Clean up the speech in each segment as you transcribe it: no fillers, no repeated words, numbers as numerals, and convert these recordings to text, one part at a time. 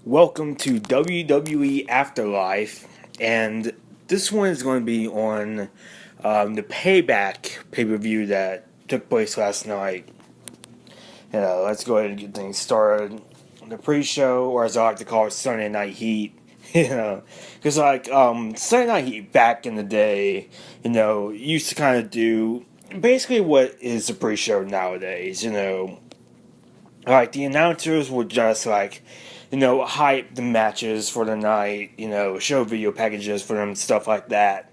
Welcome to WWE Afterlife, and this one is going to be on the Payback PPV that took place last night. Let's go ahead and get things started. The pre-show, or as I like to call it, Sunday Night Heat. Because Sunday Night Heat back in the day, used to kind of do basically what is the pre-show nowadays. Like the announcers would just hype the matches for the night, show video packages for them, stuff like that,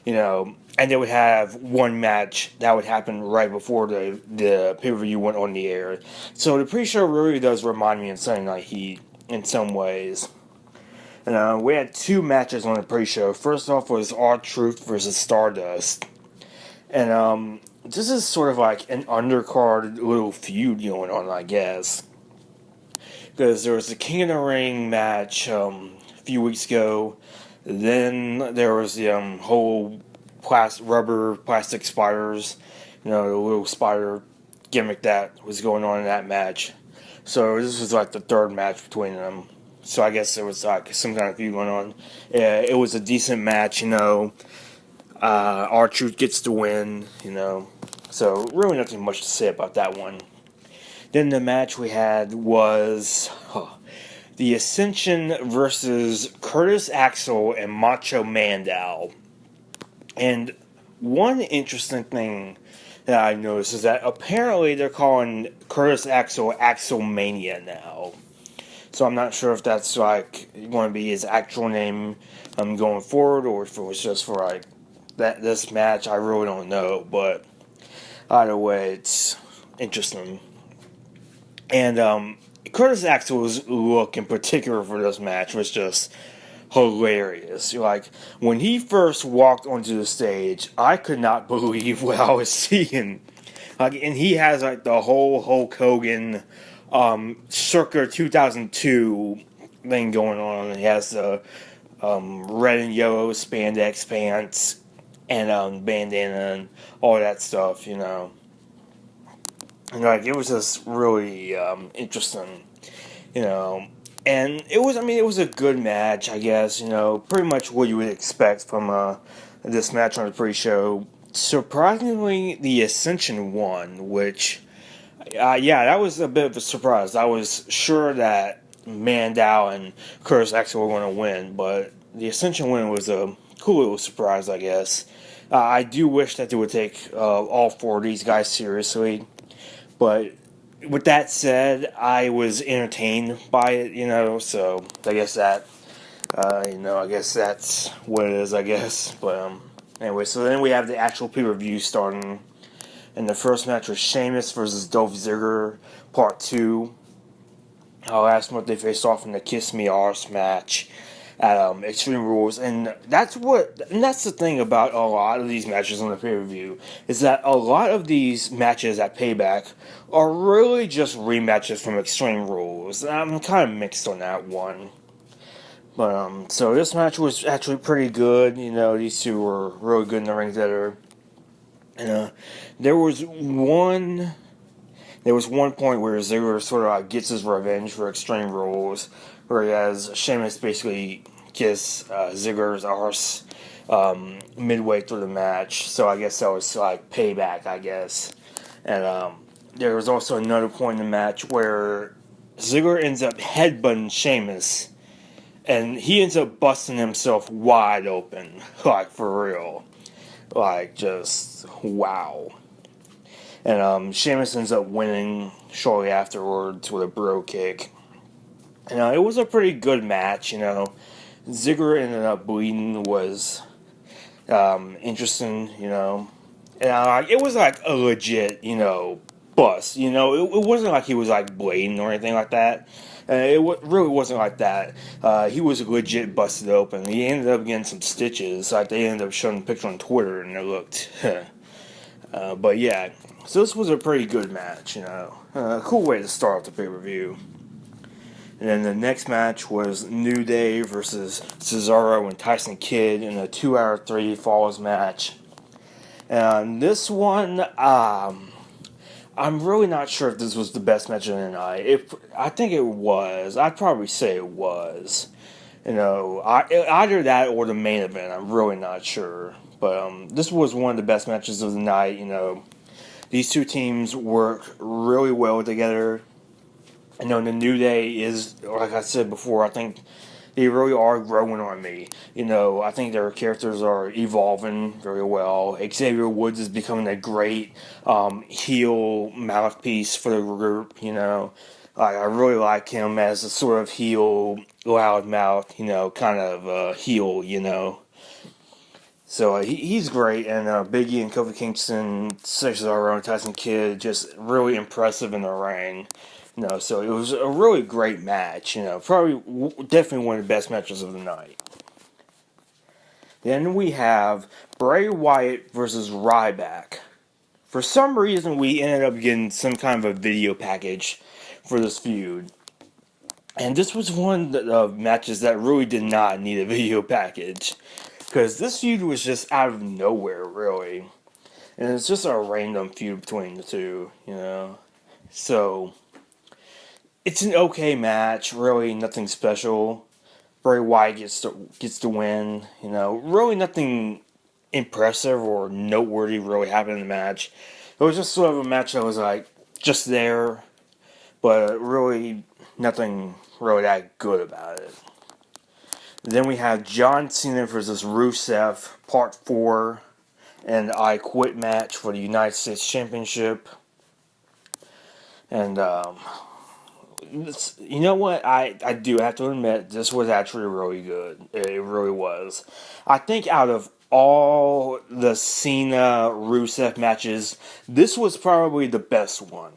and they would have one match that would happen right before the pay-per-view went on the air. So the pre-show really does remind me of Sunday Night Heat in some ways. We had two matches on the pre-show. First off was RTruth versus Stardust. And this is sort of like an undercard little feud going on, I guess. Because there was the King of the Ring match a few weeks ago. Then there was the whole rubber plastic spiders, the little spider gimmick that was going on in that match. So this was like the third match between them. So I guess there was like some kind of feud going on. It was a decent match, R-Truth gets the win, So really nothing much to say about that one. Then the match we had was the Ascension versus Curtis Axel and Macho Mandal. And one interesting thing that I noticed is that apparently they're calling Curtis Axel Axelmania now. So I'm not sure if that's going to be his actual name going forward, or if it was just for this match. I really don't know, but either way, it's interesting. And Curtis Axel's look in particular for this match was just hilarious. When he first walked onto the stage, I could not believe what I was seeing. And he has the whole Hulk Hogan circa 2002 thing going on. He has the red and yellow spandex pants and bandana and all that stuff, And it was just really interesting, And it was a good match, I guess, pretty much what you would expect from this match on the pre-show. Surprisingly, the Ascension won, which, that was a bit of a surprise. I was sure that Mandal and Curtis Axel were going to win, but the Ascension win was a cool little surprise, I guess. I do wish that they would take all four of these guys seriously. But with that said, I was entertained by it, so I guess that, I guess that's what it is, I guess. But anyway, so then we have the actual pay-per-view starting. And the first match was Sheamus versus Dolph Ziggler, Part 2. Last month they faced off in the Kiss Me Arse match at Extreme Rules, and that's the thing about a lot of these matches on the pay-per-view, is that a lot of these matches at Payback are really just rematches from Extreme Rules. I'm kind of mixed on that one. But so this match was actually pretty good. These two were really good in the ring together. And there was one point where Ziggler sort of gets his revenge for Extreme Rules, where he has Sheamus basically kiss Ziggler's arse midway through the match. So I guess that was payback, I guess. And there was also another point in the match where Ziggler ends up headbutting Sheamus, and he ends up busting himself wide open, for real. Just wow. And Sheamus ends up winning shortly afterwards with a bro kick. And it was a pretty good match, Ziggler ended up bleeding, was interesting, And it was a legit, bust, It wasn't like he was bleeding or anything like that. Really wasn't like that. He was legit busted open. He ended up getting some stitches. They ended up showing the picture on Twitter, and it looked. But yeah, so this was a pretty good match. A cool way to start off the pay-per-view. And then the next match was New Day versus Cesaro and Tyson Kidd in a 2-hour 3 falls match. And this one, I I'm really not sure if this was the best match of the night. I think it was. I'd probably say it was. Either that or the main event. I'm really not sure. But this was one of the best matches of the night. These two teams work really well together. The New Day is, like I said before, I think they really are growing on me. I think their characters are evolving very well. Xavier Woods is becoming a great heel mouthpiece for the group. I really like him as a sort of heel, loudmouth, kind of heel. So he's great, and Big E and Kofi Kingston, Cesaro and Tyson Kidd, just really impressive in the ring. So it was a really great match. Definitely one of the best matches of the night. Then we have Bray Wyatt versus Ryback. For some reason, we ended up getting some kind of a video package for this feud. And this was one of the matches that really did not need a video package. Because this feud was just out of nowhere, really. And it's just a random feud between the two, So, it's an okay match, really nothing special. Bray Wyatt gets to win, Really nothing impressive or noteworthy really happened in the match. It was just sort of a match that was just there, but really nothing really that good about it. Then we have John Cena versus Rusev, Part 4, and I Quit match for the United States Championship. And, you know what? I do have to admit, this was actually really good. It really was. I think out of all the Cena-Rusev matches, this was probably the best one.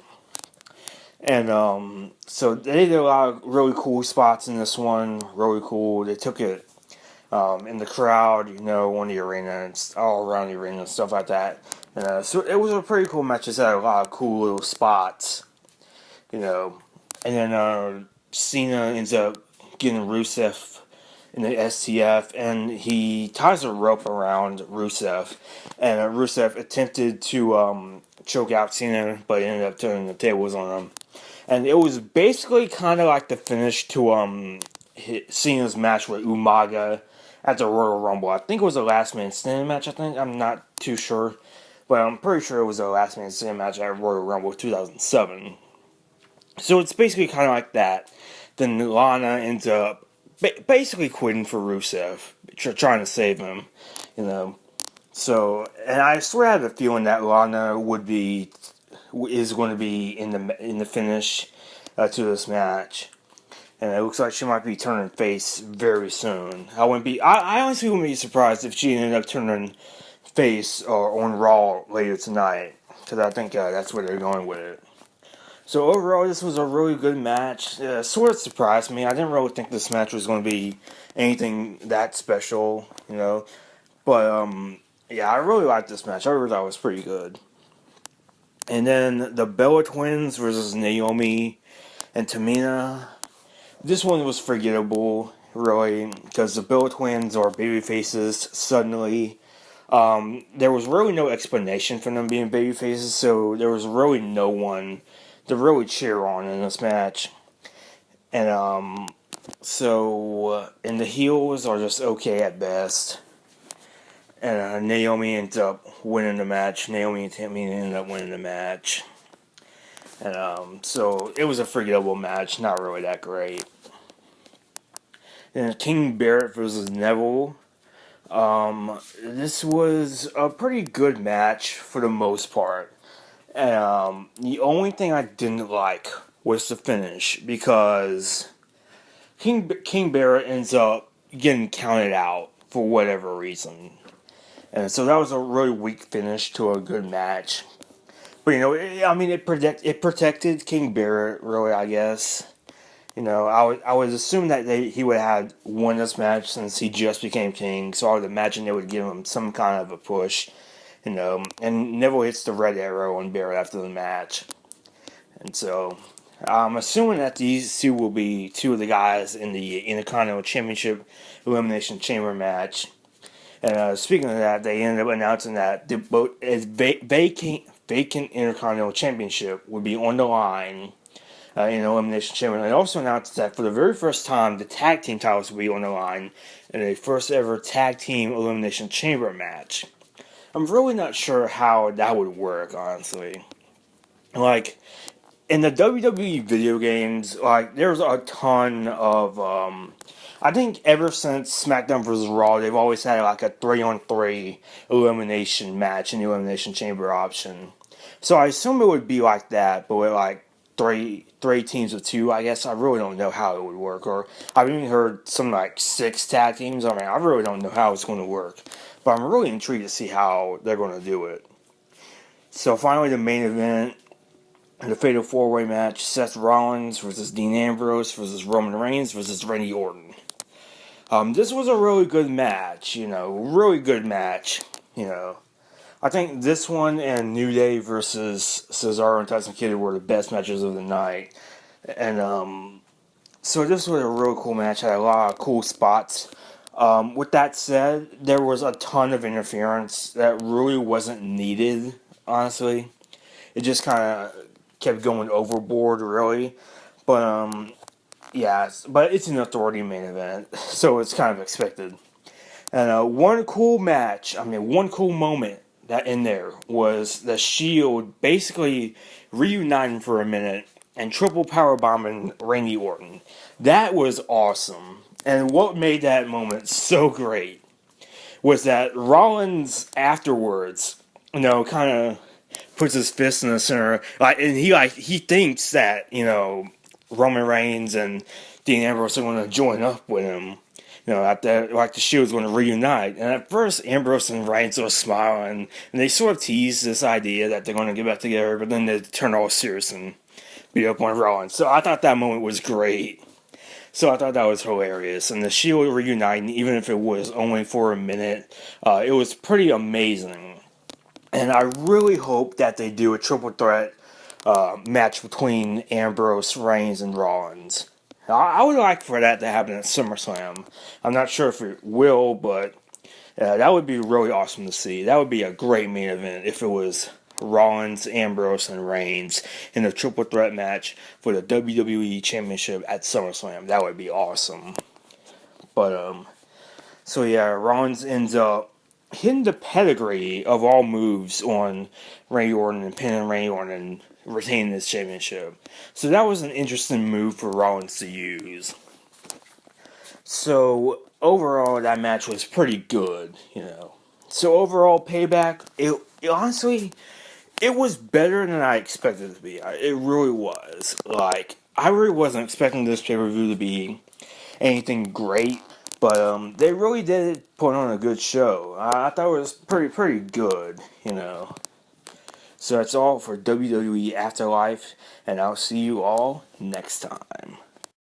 And so they did a lot of really cool spots in this one. Really cool. They took it in the crowd, on the arena, and all around the arena and stuff like that. And so it was a pretty cool match. It had a lot of cool little spots, And then Cena ends up getting Rusev in the STF, and he ties a rope around Rusev. And Rusev attempted to choke out Cena, but ended up turning the tables on him. And it was basically kind of like the finish to Cena's match with Umaga at the Royal Rumble. I think it was a last man standing match, I'm not too sure. But I'm pretty sure it was a last man standing match at Royal Rumble 2007. So it's basically kind of like that. Then Lana ends up basically quitting for Rusev, trying to save him, So, and I swear I had a feeling that Lana is going to be in the finish to this match, and it looks like she might be turning face very soon. I honestly wouldn't be surprised if she ended up turning face on Raw later tonight, because I think that's where they're going with it. So overall, this was a really good match. Sort of surprised me. I didn't really think this match was going to be anything that special, But yeah, I really liked this match. I really thought it was pretty good. And then the Bella Twins versus Naomi and Tamina. This one was forgettable, really, because the Bella Twins are baby faces suddenly. There was really no explanation for them being baby faces, so there was really no one to really cheer on in this match. And and the heels are just okay at best. And Naomi ends up winning the match. Naomi and Tamina ended up winning the match. And so it was a forgettable match, not really that great. And King Barrett versus Neville. This was a pretty good match for the most part. And the only thing I didn't like was the finish, because King Barrett ends up getting counted out for whatever reason. And so that was a really weak finish to a good match. But, it protected King Barrett, really, I guess. I would assume that he would have won this match since he just became king. So I would imagine they would give him some kind of a push. And Neville hits the red arrow on Barrett after the match. And so I'm assuming that these two will be two of the guys in the Intercontinental Championship Elimination Chamber match. And speaking of that, they ended up announcing that vacant Intercontinental Championship would be on the line in Elimination Chamber. And they also announced that for the very first time, the tag team titles will be on the line in a first ever tag team Elimination Chamber match. I'm really not sure how that would work, honestly. Like, in the WWE video games, like, there's a ton of, I think ever since SmackDown vs. Raw, they've always had, like, a 3-on-3 elimination match in the Elimination Chamber option. So I assume it would be like that, but with, like, three teams of two, I guess. I really don't know how it would work. Or I've even heard some, like, 6 tag teams. I mean, I really don't know how it's going to work. But I'm really intrigued to see how they're going to do it. So finally, the main event. The Fatal 4-Way match, Seth Rollins versus Dean Ambrose versus Roman Reigns versus Randy Orton. This was a really good match, really good match, I think this one and New Day versus Cesaro and Tyson Kidd were the best matches of the night. And, so this was a really cool match, had a lot of cool spots. With that said, there was a ton of interference that really wasn't needed, honestly. It just kind of kept going overboard, really. But, yeah, but it's an authority main event, so it's kind of expected. And one cool moment that in there was the Shield basically reuniting for a minute and triple powerbombing Randy Orton. That was awesome. And what made that moment so great was that Rollins afterwards, kind of puts his fist in the center, and he thinks that Roman Reigns and Dean Ambrose are going to join up with him. After the Shield's going to reunite. And at first, Ambrose and Reigns were smiling, and they sort of teased this idea that they're going to get back together, but then they turn all serious and beat up on Rollins. So I thought that moment was great. So I thought that was hilarious. And the Shield reuniting, even if it was only for a minute, it was pretty amazing. And I really hope that they do a triple threat match between Ambrose, Reigns, and Rollins. I would like for that to happen at SummerSlam. I'm not sure if it will, but that would be really awesome to see. That would be a great main event if it was Rollins, Ambrose, and Reigns in a triple threat match for the WWE Championship at SummerSlam. That would be awesome. But, so yeah, Rollins ends up hitting the pedigree of all moves on Randy Orton and pinning Randy Orton and retaining this championship. So that was an interesting move for Rollins to use. So overall, that match was pretty good, So overall, Payback, it honestly, it was better than I expected it to be. It really was. I really wasn't expecting this pay-per-view to be anything great. But they really did put on a good show. I thought it was pretty good, So that's all for WWE Afterlife, and I'll see you all next time.